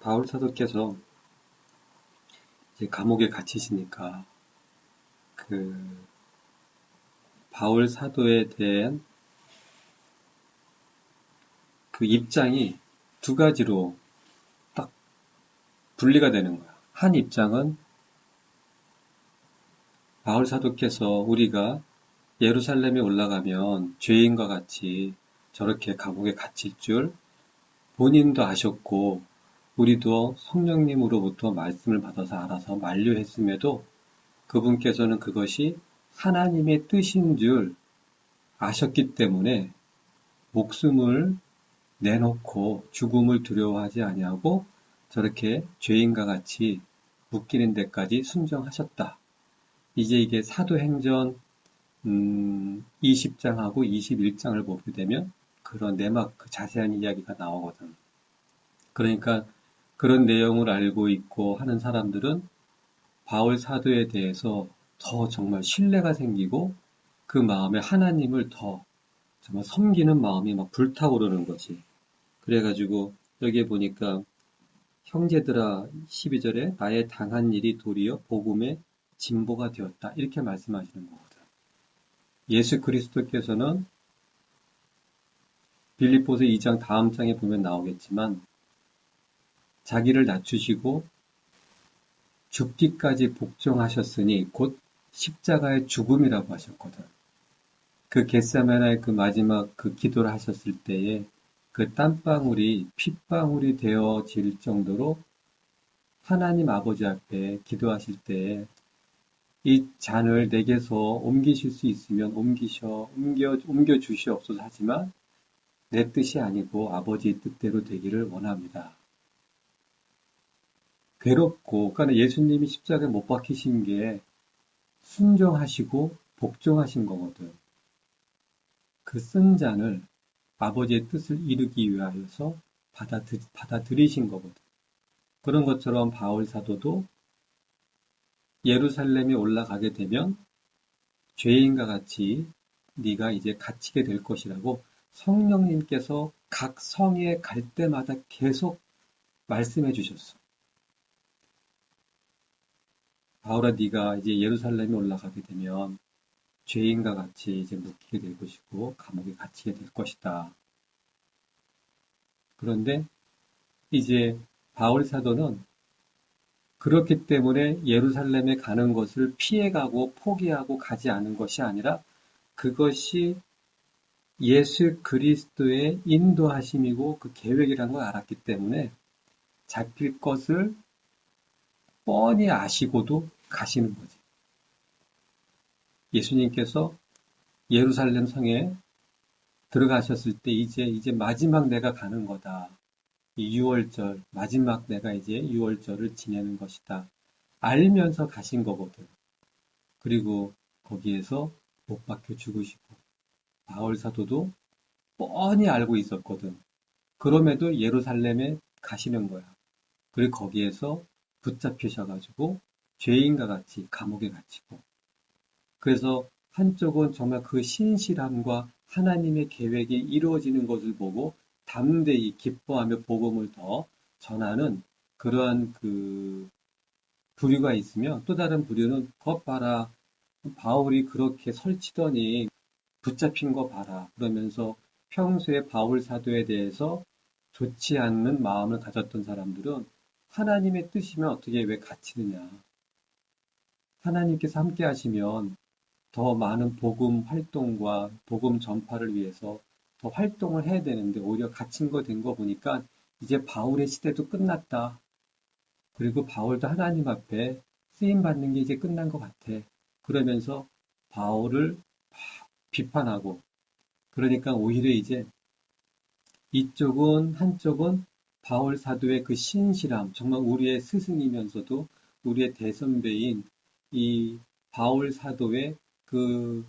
바울 사도께서 이제 감옥에 갇히시니까 그 바울 사도에 대한 그 입장이 두 가지로 딱 분리가 되는 거야. 한 입장은 바울 사도께서 우리가 예루살렘에 올라가면 죄인과 같이 저렇게 감옥에 갇힐 줄 본인도 아셨고 우리도 성령님으로부터 말씀을 받아서 알아서 만류했음에도 그분께서는 그것이 하나님의 뜻인 줄 아셨기 때문에 목숨을 내놓고 죽음을 두려워하지 아니하고 저렇게 죄인과 같이 묶이는 데까지 순종하셨다. 이제 이게 사도행전 20장하고 21장을 보게 되면 그런 내막 그 자세한 이야기가 나오거든. 그러니까 그런 내용을 알고 있고 하는 사람들은 바울 사도에 대해서 더 정말 신뢰가 생기고 그 마음에 하나님을 더 정말 섬기는 마음이 막 불타오르는 거지. 그래가지고 여기에 보니까 형제들아 12절에 나의 당한 일이 도리어 복음의 진보가 되었다. 이렇게 말씀하시는 거거든. 예수 그리스도께서는 빌립보서 2장 다음 장에 보면 나오겠지만 자기를 낮추시고 죽기까지 복종하셨으니 곧 십자가의 죽음이라고 하셨거든. 그 겟세마네의 그 마지막 그 기도를 하셨을 때에 그 땀방울이 핏방울이 되어질 정도로 하나님 아버지 앞에 기도하실 때에 이 잔을 내게서 옮기실 수 있으면 옮겨 주시옵소서 하지만 내 뜻이 아니고 아버지의 뜻대로 되기를 원합니다. 괴롭고, 그러니까 예수님이 십자가에 못 박히신 게 순종하시고 복종하신 거거든. 그 쓴 잔을 아버지의 뜻을 이루기 위하여서 받아들이신 거거든. 그런 것처럼 바울 사도도 예루살렘에 올라가게 되면 죄인과 같이 네가 이제 갇히게 될 것이라고 성령님께서 각 성에 갈 때마다 계속 말씀해 주셨어. 바울아, 네가 이제 예루살렘에 올라가게 되면 죄인과 같이 이제 묶이게 될 것이고 감옥에 갇히게 될 것이다. 그런데 이제 바울 사도는 그렇기 때문에 예루살렘에 가는 것을 피해가고 포기하고 가지 않은 것이 아니라 그것이 예수 그리스도의 인도하심이고 그 계획이라는 걸 알았기 때문에 잡힐 것을 뻔히 아시고도 가시는 거지. 예수님께서 예루살렘 성에 들어가셨을 때 이제 마지막 내가 가는 거다. 이 6월절, 마지막 내가 이제 6월절을 지내는 것이다. 알면서 가신 거거든. 그리고 거기에서 못 박혀 죽으시고 바울 사도도 뻔히 알고 있었거든. 그럼에도 예루살렘에 가시는 거야. 그리고 거기에서 붙잡히셔가지고 죄인과 같이 감옥에 갇히고. 그래서 한쪽은 정말 그 신실함과 하나님의 계획이 이루어지는 것을 보고 담대히 기뻐하며 복음을 더 전하는 그러한 그 부류가 있으며 또 다른 부류는 것 봐라. 바울이 그렇게 설치더니 붙잡힌 거 봐라. 그러면서 평소에 바울 사도에 대해서 좋지 않는 마음을 가졌던 사람들은 하나님의 뜻이면 어떻게 왜 갇히느냐. 하나님께서 함께 하시면 더 많은 복음 활동과 복음 전파를 위해서 더 활동을 해야 되는데 오히려 갇힌 거 된 거 보니까 이제 바울의 시대도 끝났다. 그리고 바울도 하나님 앞에 쓰임 받는 게 이제 끝난 것 같아. 그러면서 바울을 비판하고 그러니까 오히려 이제 이쪽은 한쪽은 바울 사도의 그 신실함, 정말 우리의 스승이면서도 우리의 대선배인 이 바울 사도의 그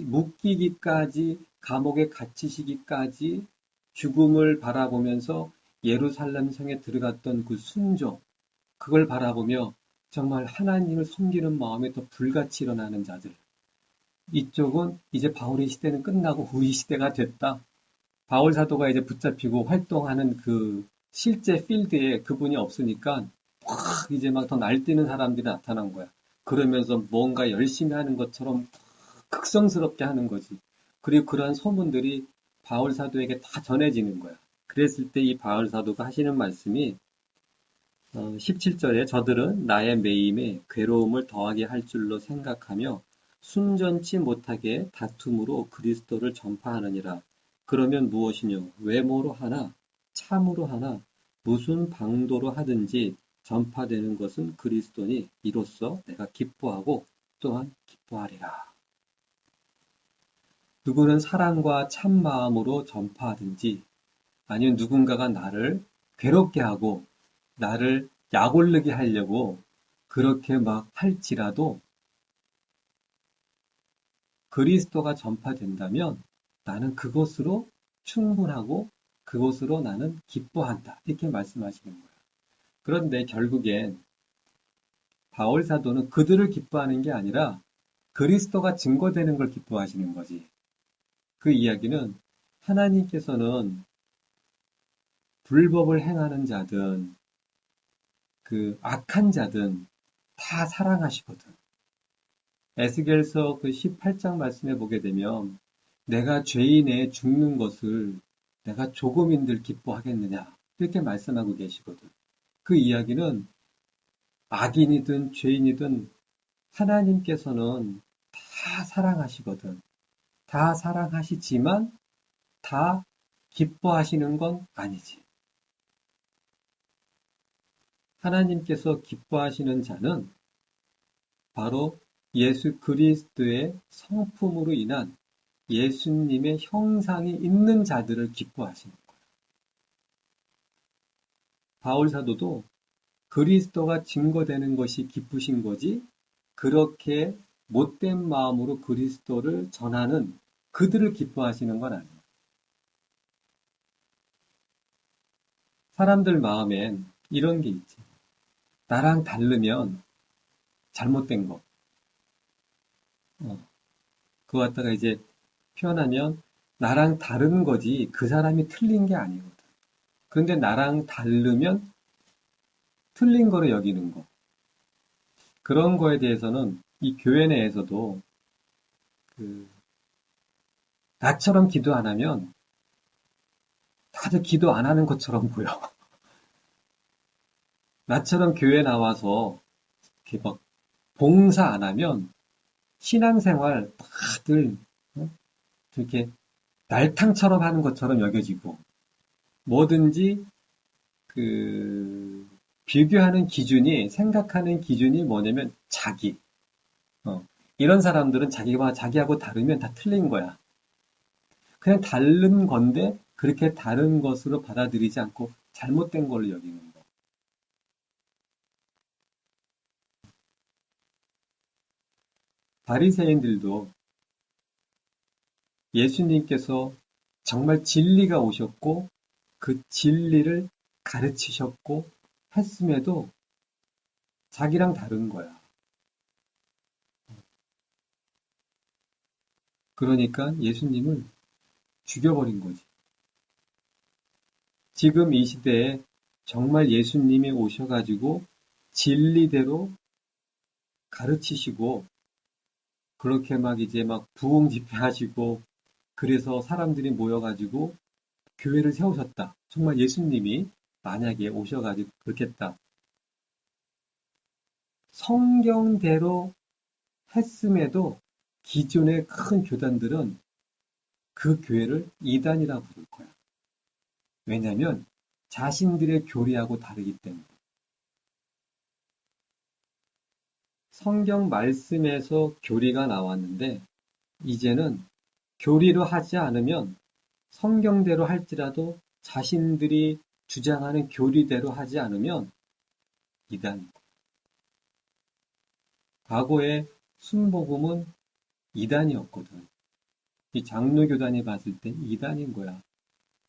묶이기까지, 감옥에 갇히시기까지 죽음을 바라보면서 예루살렘 성에 들어갔던 그 순종, 그걸 바라보며 정말 하나님을 섬기는 마음에 더 불같이 일어나는 자들. 이쪽은 이제 바울의 시대는 끝나고 우리 시대가 됐다. 바울 사도가 이제 붙잡히고 활동하는 그 실제 필드에 그분이 없으니까 확 이제 막 더 날뛰는 사람들이 나타난 거야. 그러면서 뭔가 열심히 하는 것처럼 극성스럽게 하는 거지. 그리고 그러한 소문들이 바울 사도에게 다 전해지는 거야. 그랬을 때 이 바울 사도가 하시는 말씀이 17절에 저들은 나의 매임에 괴로움을 더하게 할 줄로 생각하며 순전치 못하게 다툼으로 그리스도를 전파하느니라. 그러면 무엇이뇨? 외모로 하나, 참으로 하나, 무슨 방도로 하든지 전파되는 것은 그리스도니 이로써 내가 기뻐하고 또한 기뻐하리라. 누구는 사랑과 참 마음으로 전파하든지 아니면 누군가가 나를 괴롭게 하고 나를 약올르게 하려고 그렇게 막 할지라도 그리스도가 전파된다면 나는 그것으로 충분하고 그것으로 나는 기뻐한다. 이렇게 말씀하시는 거예요. 그런데 결국엔 바울 사도는 그들을 기뻐하는 게 아니라 그리스도가 증거되는 걸 기뻐하시는 거지. 그 이야기는 하나님께서는 불법을 행하는 자든 그 악한 자든 다 사랑하시거든. 에스겔서 그 18장 말씀에 보게 되면 내가 죄인에 죽는 것을 내가 조금인들 기뻐하겠느냐 이렇게 말씀하고 계시거든. 그 이야기는 악인이든 죄인이든 하나님께서는 다 사랑하시거든. 다 사랑하시지만 다 기뻐하시는 건 아니지. 하나님께서 기뻐하시는 자는 바로 예수 그리스도의 성품으로 인한 예수님의 형상이 있는 자들을 기뻐하시는 거예요. 바울 사도도 그리스도가 증거되는 것이 기쁘신 거지 그렇게 못된 마음으로 그리스도를 전하는 그들을 기뻐하시는 건 아니에요. 사람들 마음엔 이런 게 있지. 나랑 다르면 잘못된 거. 그거 갖다가 이제 표현하면 나랑 다른 거지 그 사람이 틀린 게 아니거든. 그런데 나랑 다르면 틀린 거로 여기는 거. 그런 거에 대해서는 이 교회 내에서도 나처럼 기도 안 하면 다들 기도 안 하는 것처럼 보여. 나처럼 교회 나와서 이렇게 막 봉사 안 하면 신앙생활 다들 이렇게 날탕처럼 하는 것처럼 여겨지고 뭐든지 비교하는 기준이 생각하는 기준이 뭐냐면 자기. 이런 사람들은 자기하고 다르면 다 틀린 거야. 그냥 다른 건데 그렇게 다른 것으로 받아들이지 않고 잘못된 걸로 여기는 거. 바리새인들도 예수님께서 정말 진리가 오셨고 그 진리를 가르치셨고 했음에도 자기랑 다른 거야. 그러니까 예수님을 죽여버린 거지. 지금 이 시대에 정말 예수님이 오셔가지고 진리대로 가르치시고 그렇게 막 이제 막 부흥 집회하시고 그래서 사람들이 모여가지고 교회를 세우셨다. 정말 예수님이 만약에 오셔가지고 그렇겠다. 성경대로 했음에도 기존의 큰 교단들은 그 교회를 이단이라고 부를 거야. 왜냐하면 자신들의 교리하고 다르기 때문에. 성경 말씀에서 교리가 나왔는데 이제는 교리로 하지 않으면 성경대로 할지라도 자신들이 주장하는 교리대로 하지 않으면 이단이고. 과거에 순복음은 이단이었거든. 이 장로교단이 봤을 때 이단인 거야.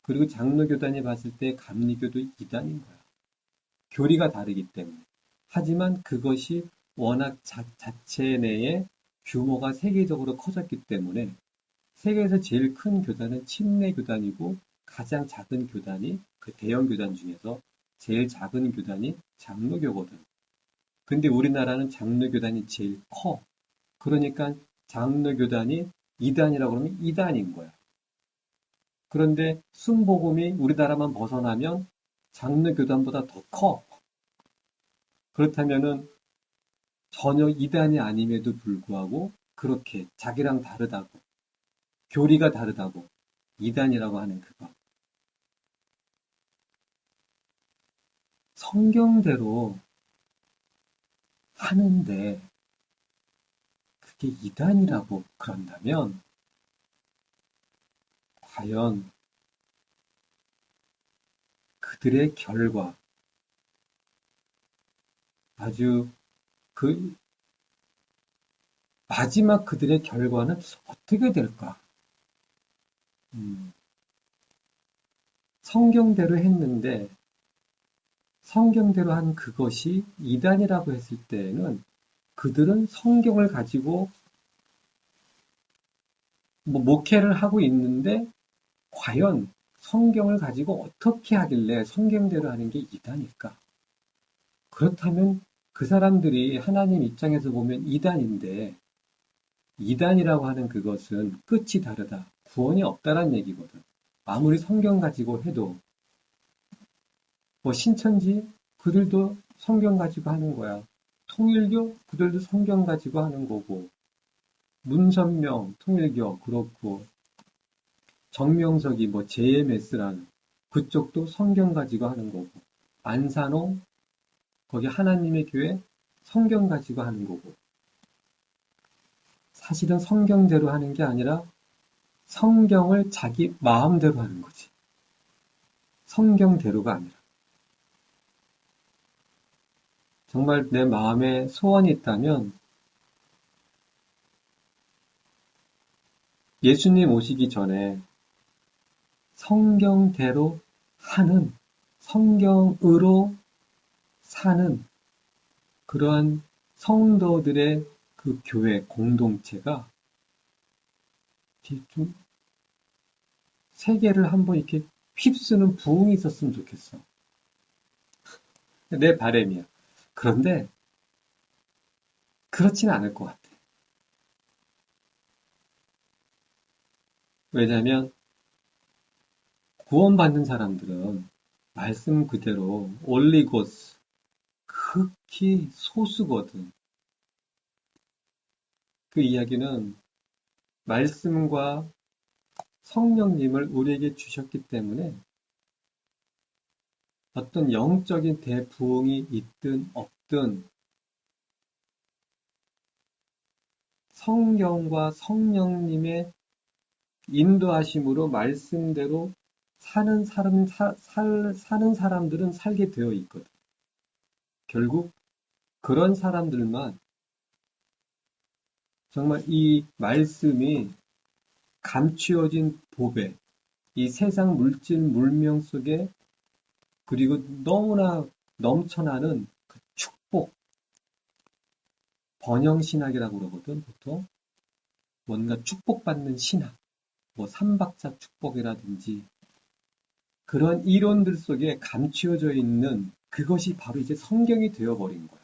그리고 장로교단이 봤을 때 감리교도 이단인 거야. 교리가 다르기 때문에. 하지만 그것이 워낙 자체 내에 규모가 세계적으로 커졌기 때문에 세계에서 제일 큰 교단은 침례교단이고 가장 작은 교단이 그 대형 교단 중에서 제일 작은 교단이 장로교거든. 근데 우리나라는 장로교단이 제일 커. 그러니까 장로교단이 이단이라고 그러면 이단인 거야. 그런데 순복음이 우리나라만 벗어나면 장로교단보다 더 커. 그렇다면은 전혀 이단이 아님에도 불구하고 그렇게 자기랑 다르다고, 교리가 다르다고 이단이라고 하는 그거. 성경대로 하는데 그게 이단이라고 그런다면 과연 그들의 결과, 아주 그 마지막 그들의 결과는 어떻게 될까? 성경대로 했는데 성경대로 한 그것이 이단이라고 했을 때에는 그들은 성경을 가지고 목회를 하고 있는데 과연 성경을 가지고 어떻게 하길래 성경대로 하는 게 이단일까? 그렇다면 그 사람들이 하나님 입장에서 보면 이단인데 이단이라고 하는 그것은 끝이 다르다. 구원이 없다란 얘기거든. 아무리 성경 가지고 해도 신천지 그들도 성경 가지고 하는 거야. 통일교 그들도 성경 가지고 하는 거고 문선명 통일교 그렇고 정명석이 JMS라는 그쪽도 성경 가지고 하는 거고 안산홍 거기 하나님의 교회 성경 가지고 하는 거고 사실은 성경대로 하는 게 아니라 성경을 자기 마음대로 하는 거지. 성경대로가 아니라. 정말 내 마음에 소원이 있다면 예수님 오시기 전에 성경대로 하는, 성경으로 사는 그러한 성도들의 그 교회 공동체가 좀 세계를 한번 이렇게 휩쓰는 부흥이 있었으면 좋겠어. 내 바람이야. 그런데 그렇지는 않을 것 같아. 왜냐하면 구원받는 사람들은 말씀 그대로 올리고스 극히 소수거든. 그 이야기는 말씀과 성령님을 우리에게 주셨기 때문에 어떤 영적인 대부흥이 있든 없든 성경과 성령님의 인도하심으로 말씀대로 사는 사람들은 살게 되어 있거든. 결국 그런 사람들만 정말 이 말씀이 감추어진 보배, 이 세상 물질 물명 속에 그리고 너무나 넘쳐나는 그 축복, 번영신학이라고 그러거든, 보통. 뭔가 축복받는 신학, 삼박자 축복이라든지 그런 이론들 속에 감추어져 있는 그것이 바로 이제 성경이 되어버린 거야.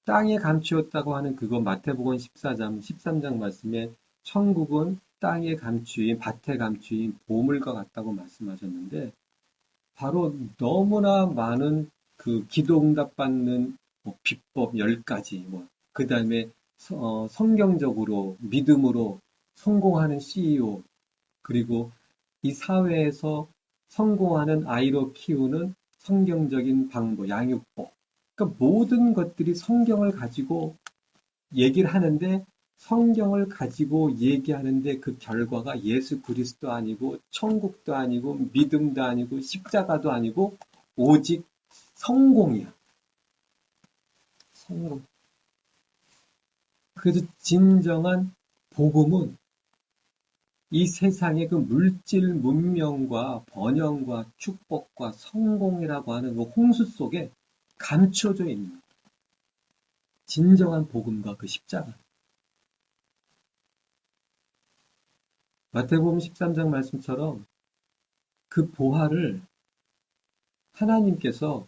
땅에 감추었다고 하는 그거 마태복음 13장 말씀에 천국은 땅에 감추인, 밭에 감추인 보물과 같다고 말씀하셨는데 바로 너무나 많은 그 기도응답 받는 비법 10가지, 그 다음에 성경적으로 믿음으로 성공하는 CEO, 그리고 이 사회에서 성공하는 아이로 키우는 성경적인 방법, 양육법. 그러니까 모든 것들이 성경을 가지고 얘기를 하는데 성경을 가지고 얘기하는데 그 결과가 예수 그리스도 아니고 천국도 아니고 믿음도 아니고 십자가도 아니고 오직 성공이야. 성공. 그래서 진정한 복음은 이 세상의 그 물질 문명과 번영과 축복과 성공이라고 하는 그 홍수 속에 감춰져 있는 거예요. 진정한 복음과 그 십자가. 마태복음 13장 말씀처럼 그 보화를 하나님께서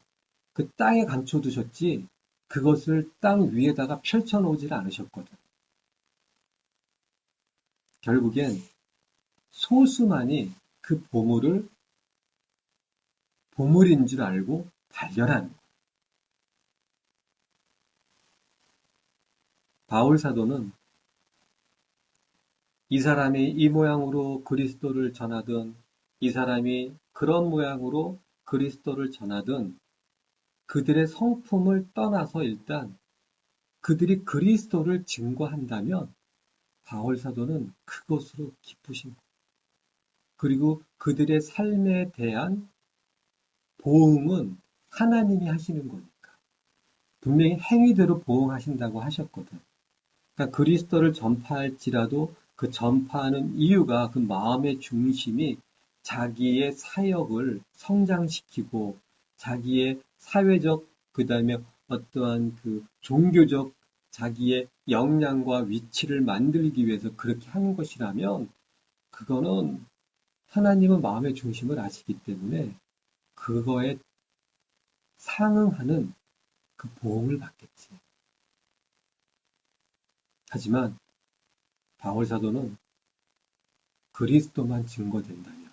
그 땅에 감춰두셨지 그것을 땅 위에다가 펼쳐놓질 않으셨거든. 결국엔 소수만이 그 보물인 줄 알고 발견하는 거예요. 바울 사도는 이 사람이 이 모양으로 그리스도를 전하든 이 사람이 그런 모양으로 그리스도를 전하든 그들의 성품을 떠나서 일단 그들이 그리스도를 증거한다면 바울 사도는 그것으로 기쁘신 거예요. 그리고 그들의 삶에 대한 보응은 하나님이 하시는 거니까. 분명히 행위대로 보응하신다고 하셨거든. 그러니까 그리스도를 전파할지라도 그 전파하는 이유가 그 마음의 중심이 자기의 사역을 성장시키고 자기의 사회적 그다음에 어떠한 그 종교적 자기의 역량과 위치를 만들기 위해서 그렇게 하는 것이라면 그거는 하나님은 마음의 중심을 아시기 때문에 그거에 상응하는 그 보응을 받겠지. 하지만 바울 사도는 그리스도만 증거된다면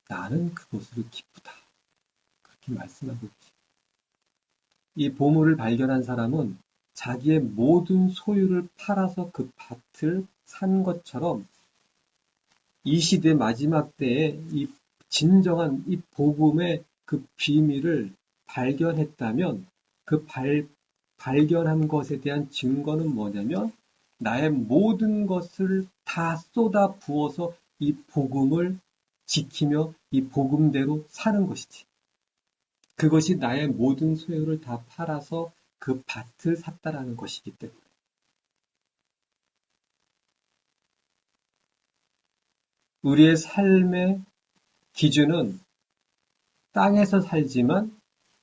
나는 그것으로 기쁘다. 그렇게 말씀하고 있지. 이 보물을 발견한 사람은 자기의 모든 소유를 팔아서 그 밭을 산 것처럼 이 시대 마지막 때에 이 진정한 이 복음의 그 비밀을 발견했다면 그 발견한 것에 대한 증거는 뭐냐면 나의 모든 것을 다 쏟아 부어서 이 복음을 지키며 이 복음대로 사는 것이지. 그것이 나의 모든 소유를 다 팔아서 그 밭을 샀다라는 것이기 때문에. 우리의 삶의 기준은 땅에서 살지만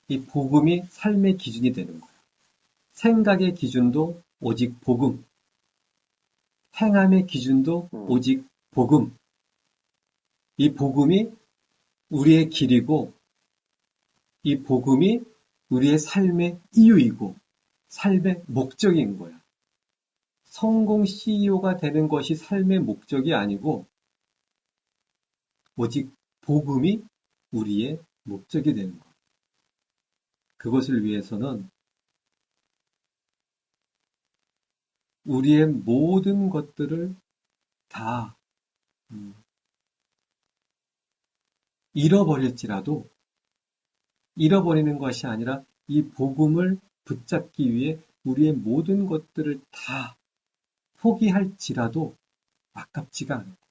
이 복음이 삶의 기준이 되는 거예요. 생각의 기준도 오직 복음, 행함의 기준도 오직 복음. 이 복음이 우리의 길이고 이 복음이 우리의 삶의 이유이고 삶의 목적인 거야. 성공 CEO가 되는 것이 삶의 목적이 아니고 오직 복음이 우리의 목적이 되는 거야. 그것을 위해서는 우리의 모든 것들을 다 잃어버릴지라도 잃어버리는 것이 아니라 이 복음을 붙잡기 위해 우리의 모든 것들을 다 포기할지라도 아깝지가 않은 거예요.